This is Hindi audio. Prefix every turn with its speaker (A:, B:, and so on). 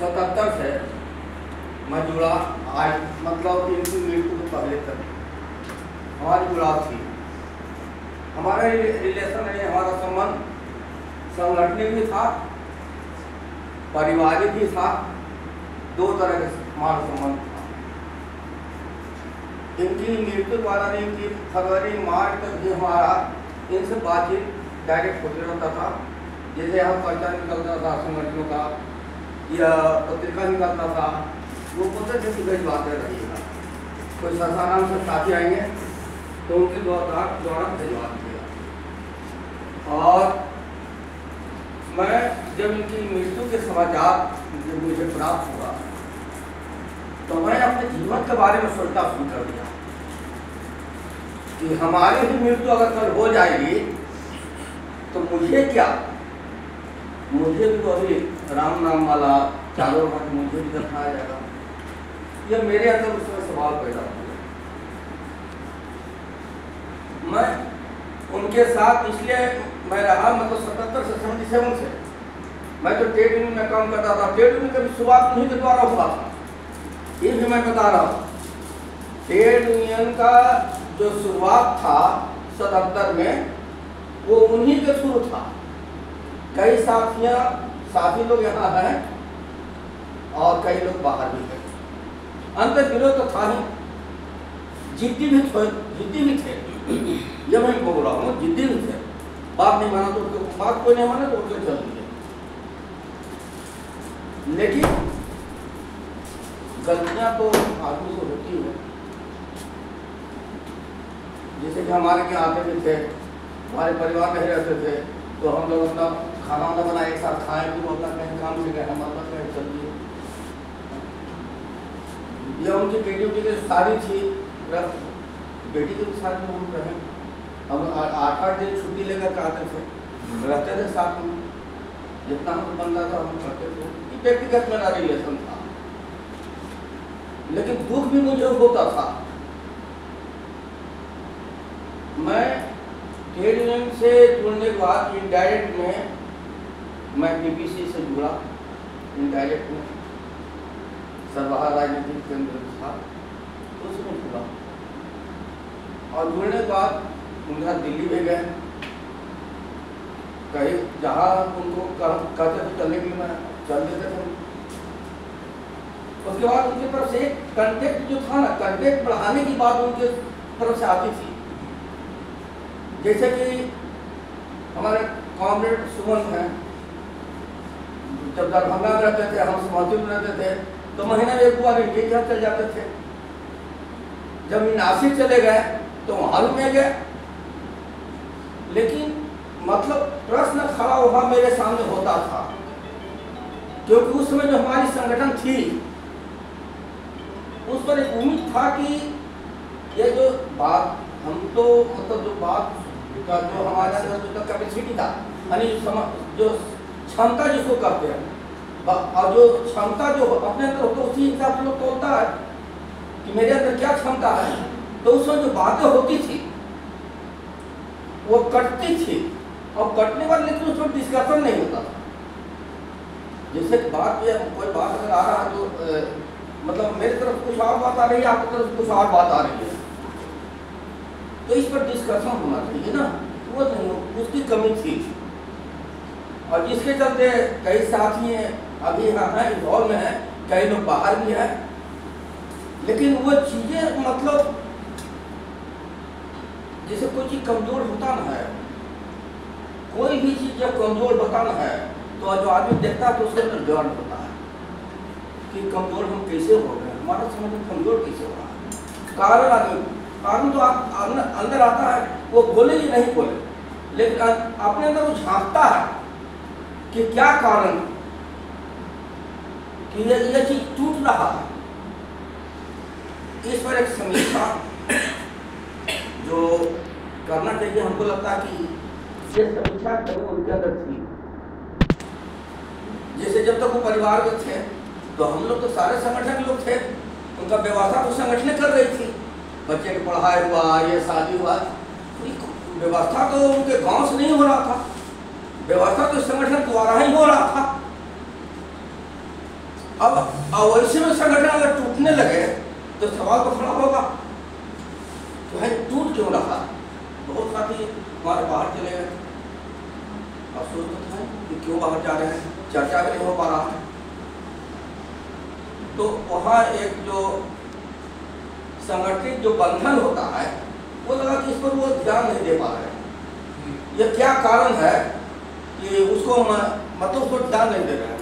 A: 77 से मैं जुड़ा। आज मतलब इनकी मृत्यु के पहले तक हमारी जुड़ाव थी। हमारा रिलेशन है, हमारा संबंध संगठनिक भी था, पारिवारिक भी था, दो तरह के हमारा संबंध था। इनकी मृत्यु के बाद इनकी फरवरी मार्च तक भी हमारा इनसे बातचीत डायरेक्ट होते रहता था। जैसे यहाँ पर्चा निकलता था संगठनों का या पत्रिका निकलता था, वो बोलते थे कि गई बातें रहिएगा। कोई सासाराम से साथी आएंगे तो उनके द्वारा भिजवा दिया। और मैं जब इनकी मृत्यु के समाचार जब मुझे प्राप्त हुआ तो मैं अपने जीवन के बारे में सोचना शुरू कर दिया कि हमारी ही मृत्यु अगर कल हो जाएगी तो मुझे क्या, मुझे भी वही राम नाम वाला चारों घंटे मुझे भी दफनाया जाएगा। यह मेरे अंदर उस समय सवाल पैदा हुआ। मैं उनके साथ इसलिए मैं रहा, मतलब 77 से 77 से मैं तो ट्रेड यूनियन में काम करता था। ट्रेड यूनियन की शुरुआत उन्हीं के द्वारा हुआ था, ये भी मैं बता रहा हूँ। ट्रेड यूनियन का जो शुरुआत था 77 में, वो उन्हीं के शुरू था। कई साथी लोग यहाँ हैं और कई लोग बाहर भी गए। अंतर विरोध तो था ही, जिद्दी भी थे। जब मैं बोल रहा हूँ जिद्दी भी थे, बात नहीं माना तो बात कोई नहीं माना तो उसके चल दिए। लेकिन गलतियां तो आदमी से होती है। जैसे कि हमारे यहाँ आते भी थे, हमारे परिवार में रहते थे, तो हम लोग अपना खाना वाना बना एक साथ खाएं, फिर वो अपना कहीं काम से गए, हम अपना कहीं चल दिए। यह उनकी बेटी की शादी थी, बेटी की शादी में हम रहे। हम 8-8 दिन छुट्टी लेकर आते थे, रहते थे साथ में, जितना हम बनता था हम करते थे। व्यक्तिगत मेरा रिलेशन था, लेकिन दुख भी मुझे होता था। मैं ट्रेड यूनियन से जुड़ने के बाद इनडायरेक्ट में मैं पीपीसी से जुड़ा। इनडायरेक्ट में सर्वहारा राजनीतिक केंद्र था, उसमें जुड़ा। और जुड़ने के बाद उनका दिल्ली में गए, कहीं जहाँ उनको कहते थे चलने के लिए मैं चल देते थे। उसके बाद उनकी तरफ से एक कंटेक्ट जो था ना, कंटेक्ट बढ़ाने की बात उनके तरफ से आती थी। जैसे कि हमारे कॉमरेड सुमन हैं, जब दरभंगा में रहते थे, हम समस्तीपुर में रहते थे, तो महीना में एक बार इनके घर चल जाते थे। जब नासिक चले गए तो वहां भी मैं गए। लेकिन मतलब प्रश्न खड़ा हुआ मेरे सामने होता था, क्योंकि उस समय जो हमारी संगठन थी उस पर एक उम्मीद था कि ये जो बात हम तो मतलब जो बात का जो हमारे अंदर जो कैपेसिटी था, यानी जो क्षमता जिसको कहते हैं, और जो क्षमता जो अपने अंदर होता है उसी हिसाब से लोग तोलता है कि मेरे अंदर क्या क्षमता है। तो उसमें जो बातें होती थी वो कटती थी, और कटने वाले लेकिन उस पर डिस्कशन नहीं होता था। जैसे बात कोई बात अगर आ रहा है तो मतलब मेरी तरफ कुछ और बात आ रही है, आपकी तरफ कुछ और बात आ रही है, तो इस पर डिस्कशन होना चाहिए ना, वो नहीं, उसकी कमी थी। और जिसके चलते कई साथी अभी यहाँ हैं, इन्वॉल्व में हैं, कई लोग बाहर भी हैं। लेकिन वो चीज़ें मतलब जैसे कोई चीज़ कमजोर होता ना है, कोई भी चीज़ जब कमजोर होता ना है तो जो आदमी देखता है तो उसके अंदर डर होता है कि कमजोर हम कैसे हो गए, हमारा समझ कमजोर कैसे हो रहा है। कारण तो आप अंदर आता है, वो बोले ही नहीं बोले, लेकिन अपने अंदर वो झांकता है कि क्या कारण कि ये चीज टूट रहा है। इस पर एक समीक्षा जो करना चाहिए, हमको लगता है कि ये समीक्षा कभी उनके अंदर थी। जैसे जब तक वो परिवार में थे तो हम लोग तो सारे संगठन के लोग थे, उनका व्यवस्था तो संगठन कर रही थी, बच्चे की पढ़ाई हुआ, ये शादी हुआ, व्यवस्था तो उनके गांव से नहीं हो रहा था, व्यवस्था तो संगठन द्वारा ही हो रहा था। अब वैसे में संगठन अगर टूटने लगे तो सवाल तो खड़ा होगा तो भाई टूट क्यों रहा। बहुत साथी हमारे बाहर चले गए, अफसोस तो था कि क्यों बाहर जा रहे हैं, चर्चा भी नहीं हो पा रहा है। तो वहाँ एक जो संगठित जो बंधन होता है वो लगा कि इस पर वो ध्यान नहीं दे पा रहे हैं। ये क्या कारण है कि उसको मतलब उसको ध्यान नहीं दे रहे हैं।